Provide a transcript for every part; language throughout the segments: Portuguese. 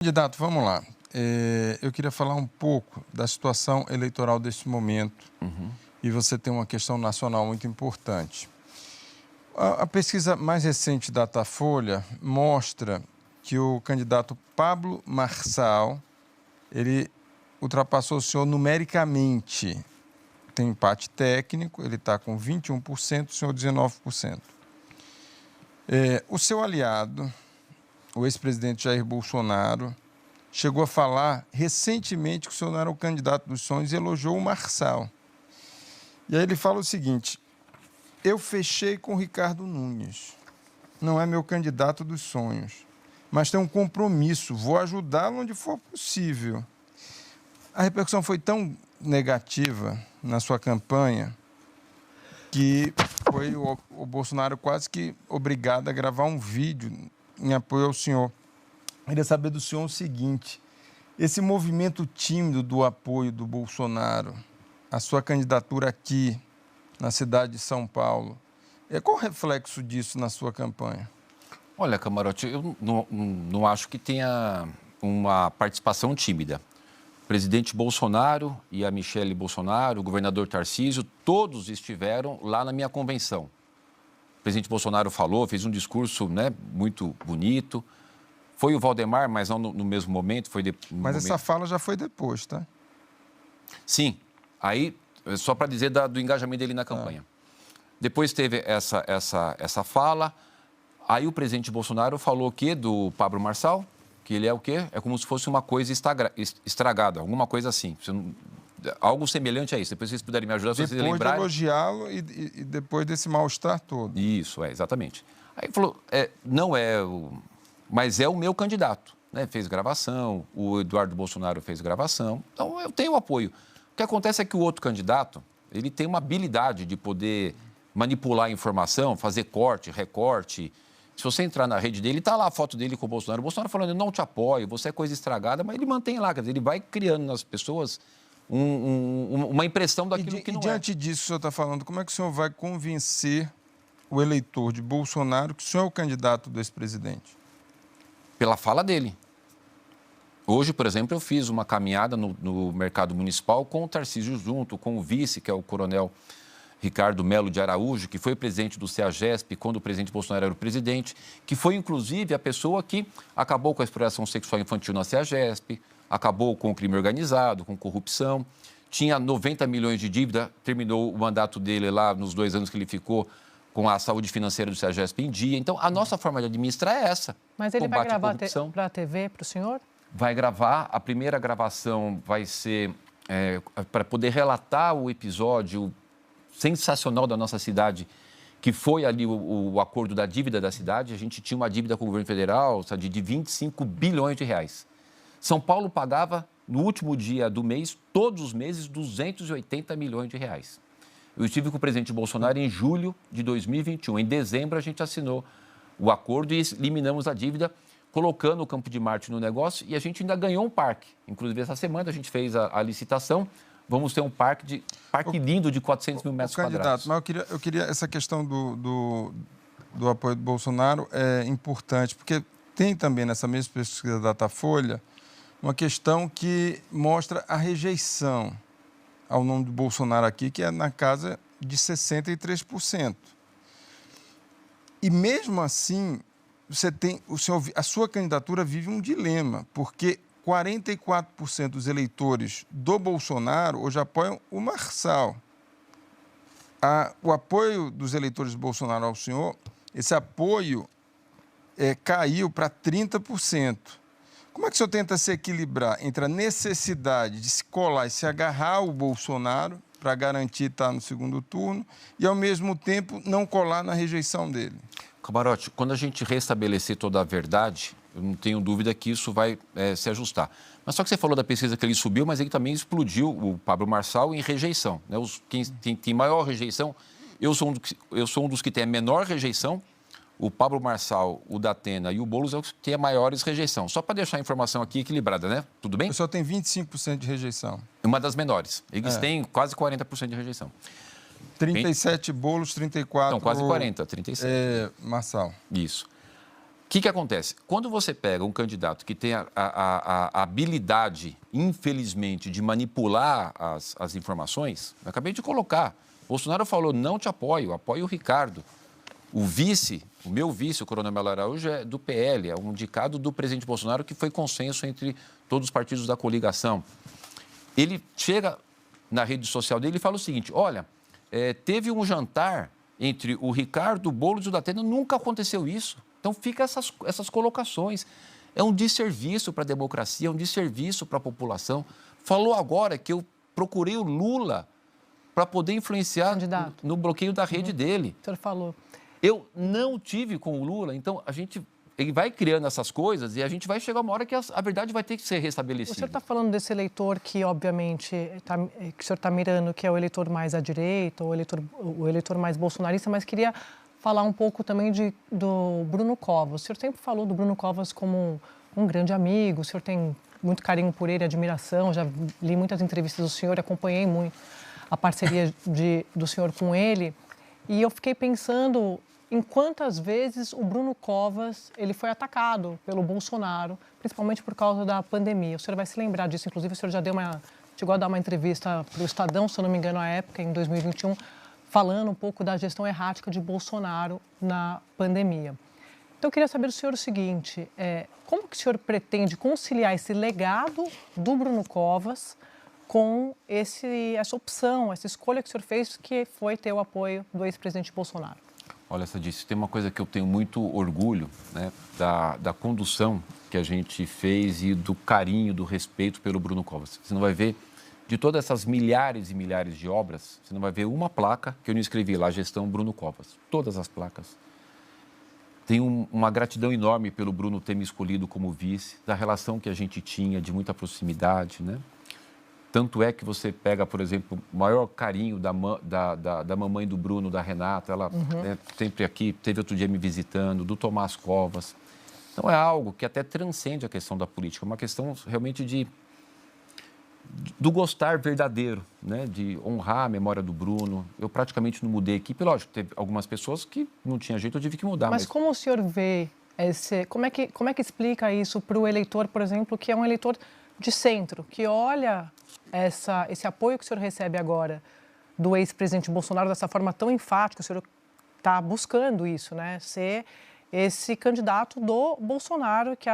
Candidato, vamos lá. Eu queria falar um pouco da situação eleitoral deste momento. E você tem uma questão nacional muito importante. A pesquisa mais recente da Datafolha mostra que o candidato Pablo Marçal, ele ultrapassou o senhor numericamente. Tem empate técnico, ele está com 21%, o senhor 19%. O seu aliado, o ex-presidente Jair Bolsonaro, chegou a falar recentemente que o senhor não era o candidato dos sonhos e elogiou o Marçal. E aí ele fala o seguinte: eu fechei com o Ricardo Nunes, não é meu candidato dos sonhos, mas tem um compromisso, vou ajudá-lo onde for possível. A repercussão foi tão negativa na sua campanha que foi o Bolsonaro quase que obrigado a gravar um vídeo em apoio ao senhor. Eu queria saber do senhor o seguinte: esse movimento tímido do apoio do Bolsonaro, a sua candidatura aqui na cidade de São Paulo, qual o reflexo disso na sua campanha? Olha, Camarote, eu não acho que tenha uma participação tímida. O presidente Bolsonaro e a Michele Bolsonaro, o governador Tarcísio, todos estiveram lá na minha convenção. O presidente Bolsonaro falou, fez um discurso, né, muito bonito. Foi o Valdemar, mas não no mesmo momento. Mas essa fala já foi depois, tá? Sim. Aí, só para dizer do engajamento dele na campanha. Depois teve essa fala. Aí o presidente Bolsonaro falou o quê do Pablo Marçal? Que ele é o quê? É como se fosse uma coisa estragada, alguma coisa assim. Algo semelhante a isso. Depois vocês puderem me ajudar, se vocês lembrarem. Depois de elogiá-lo e depois desse mal-estar todo. Isso, exatamente. Aí ele falou, não é mas é o meu candidato, né? Fez gravação, o Eduardo Bolsonaro fez gravação, então eu tenho apoio. O que acontece é que o outro candidato, ele tem uma habilidade de poder manipular a informação, fazer corte, recorte. Se você entrar na rede dele, está lá a foto dele com o Bolsonaro falando, eu não te apoio, você é coisa estragada, mas ele mantém lá, quer dizer, ele vai criando nas pessoas uma impressão daquilo que não é. E diante disso, o senhor está falando, como é que o senhor vai convencer o eleitor de Bolsonaro que o senhor é o candidato do ex-presidente? Pela fala dele. Hoje, por exemplo, eu fiz uma caminhada no mercado municipal com o Tarcísio junto, com o vice, que é o coronel Ricardo Melo de Araújo, que foi presidente do CEAGESP quando o presidente Bolsonaro era o presidente, que foi, inclusive, a pessoa que acabou com a exploração sexual infantil na CEAGESP, acabou com o crime organizado, com corrupção, tinha 90 milhões de dívida, terminou o mandato dele lá nos 2 anos que ele ficou com a saúde financeira do CEAGESP em dia. Então, a nossa forma de administrar é essa. Mas ele vai gravar para a TV, para o senhor? Vai gravar. A primeira gravação vai ser para poder relatar o episódio sensacional da nossa cidade, que foi ali o acordo da dívida da cidade. A gente tinha uma dívida com o governo federal, sabe, de 25 bilhões de reais. São Paulo pagava, no último dia do mês, todos os meses, 280 milhões de reais. Eu estive com o presidente Bolsonaro em julho de 2021. Em dezembro, a gente assinou o acordo e eliminamos a dívida, colocando o Campo de Marte no negócio, e a gente ainda ganhou um parque. Inclusive, essa semana a gente fez a licitação. Vamos ter um parque lindo de 400 mil metros quadrados. Mas eu queria essa questão do apoio do Bolsonaro é importante, porque tem também nessa mesma pesquisa da Datafolha uma questão que mostra a rejeição ao nome do Bolsonaro aqui, que é na casa de 63%. E mesmo assim, a sua candidatura vive um dilema, porque 44% dos eleitores do Bolsonaro hoje apoiam o Marçal. O apoio dos eleitores do Bolsonaro ao senhor, esse apoio caiu para 30%. Como é que o senhor tenta se equilibrar entre a necessidade de se colar e se agarrar ao Bolsonaro para garantir estar no segundo turno e, ao mesmo tempo, não colar na rejeição dele? Camarote, quando a gente restabelecer toda a verdade, eu não tenho dúvida que isso vai se ajustar. Mas só que você falou da pesquisa que ele subiu, mas ele também explodiu, o Pablo Marçal, em rejeição. Né? Quem tem maior rejeição, eu sou um dos que tem a menor rejeição. O Pablo Marçal, o Datena e o Boulos é o que tem a maiores rejeição. Só para deixar a informação aqui equilibrada, né? Tudo bem? O senhor tem 25% de rejeição. Uma das menores. Eles têm quase 40% de rejeição. 37 Boulos, 34... Então, quase 40, 37. Marçal. Isso. que acontece? Quando você pega um candidato que tem a habilidade, infelizmente, de manipular as informações, eu acabei de colocar, Bolsonaro falou, não te apoio, apoio o Ricardo. O meu vice, o Coronel Melo Araújo, é do PL, é um indicado do presidente Bolsonaro que foi consenso entre todos os partidos da coligação. Ele chega na rede social dele e fala o seguinte, olha, teve um jantar entre o Ricardo, o Boulos e o Datena, nunca aconteceu isso. Então, fica essas colocações. É um desserviço para a democracia, é um desserviço para a população. Falou agora que eu procurei o Lula para poder influenciar no bloqueio da rede dele. O senhor falou. Eu não tive com o Lula, então ele vai criando essas coisas e a gente vai chegar uma hora que a verdade vai ter que ser restabelecida. O senhor está falando desse eleitor que, obviamente, que o senhor está mirando, que é o eleitor mais à direita, o eleitor mais bolsonarista, mas queria falar um pouco também do Bruno Covas. O senhor sempre falou do Bruno Covas como um grande amigo, o senhor tem muito carinho por ele, admiração, já li muitas entrevistas do senhor, acompanhei muito a parceria do senhor com ele, e eu fiquei pensando em quantas vezes o Bruno Covas ele foi atacado pelo Bolsonaro, principalmente por causa da pandemia. O senhor vai se lembrar disso, inclusive o senhor já chegou a dar uma entrevista para o Estadão, se eu não me engano, à época, em 2021, falando um pouco da gestão errática de Bolsonaro na pandemia. Então, eu queria saber do senhor o seguinte, como que o senhor pretende conciliar esse legado do Bruno Covas com essa opção, essa escolha que o senhor fez, que foi ter o apoio do ex-presidente Bolsonaro? Olha, Sadice, tem uma coisa que eu tenho muito orgulho, né, da condução que a gente fez e do carinho, do respeito pelo Bruno Covas. Você não vai ver, de todas essas milhares e milhares de obras, você não vai ver uma placa que eu não escrevi lá, gestão Bruno Covas. Todas as placas. Tenho uma gratidão enorme pelo Bruno ter me escolhido como vice, da relação que a gente tinha, de muita proximidade, né? Tanto é que você pega, por exemplo, o maior carinho da mamãe do Bruno, da Renata, ela sempre aqui, teve outro dia me visitando, do Tomás Covas. Então, é algo que até transcende a questão da política, é uma questão realmente do gostar verdadeiro, né? De honrar a memória do Bruno. Eu praticamente não mudei a equipe, lógico, teve algumas pessoas que não tinha jeito, eu tive que mudar. Mas como o senhor vê, como é que explica isso para o eleitor, por exemplo, que é um eleitor de centro, que olha esse apoio que o senhor recebe agora do ex-presidente Bolsonaro dessa forma tão enfática, o senhor está buscando isso, né? Ser esse candidato do Bolsonaro, que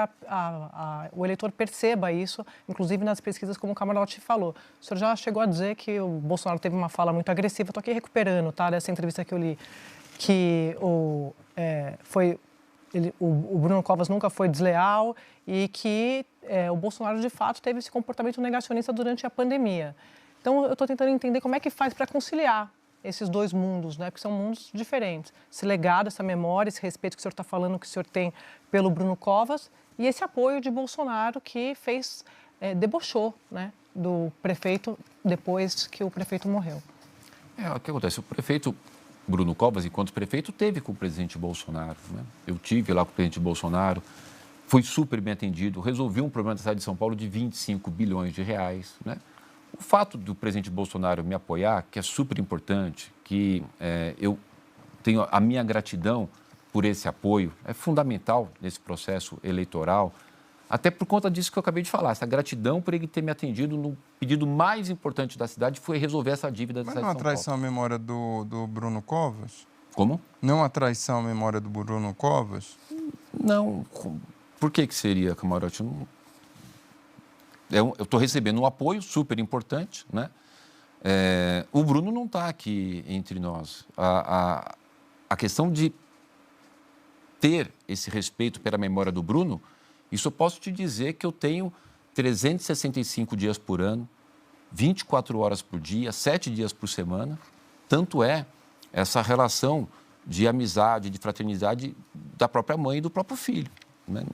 o eleitor perceba isso, inclusive nas pesquisas, como o Camarote falou. O senhor já chegou a dizer que o Bolsonaro teve uma fala muito agressiva, estou aqui recuperando, tá, dessa entrevista que eu li, que o Bruno Covas nunca foi desleal e que o Bolsonaro, de fato, teve esse comportamento negacionista durante a pandemia. Então, eu estou tentando entender como é que faz para conciliar esses dois mundos, né? Porque são mundos diferentes. Esse legado, essa memória, esse respeito que o senhor está falando, que o senhor tem pelo Bruno Covas e esse apoio de Bolsonaro que debochou, né, do prefeito depois que o prefeito morreu. O que acontece? O prefeito Bruno Covas, enquanto prefeito, teve com o presidente Bolsonaro, né? Eu tive lá com o presidente Bolsonaro, fui super bem atendido, resolvi um problema da cidade de São Paulo de 25 bilhões de reais, né? O fato do presidente Bolsonaro me apoiar, que é super importante, que eu tenho a minha gratidão por esse apoio, é fundamental nesse processo eleitoral, até por conta disso que eu acabei de falar, essa gratidão por ele ter me atendido no pedido mais importante da cidade, foi resolver essa dívida da cidade de São Paulo. Mas não é uma traição à memória do Bruno Covas? Como? Não é uma traição à memória do Bruno Covas? Não. Por que seria, Camarote? Eu estou recebendo um apoio super importante, né? O Bruno não está aqui entre nós. A questão de ter esse respeito pela memória do Bruno, isso eu posso te dizer que eu tenho 365 dias por ano, 24 horas por dia, 7 dias por semana. Tanto é essa relação de amizade, de fraternidade da própria mãe e do próprio filho, né?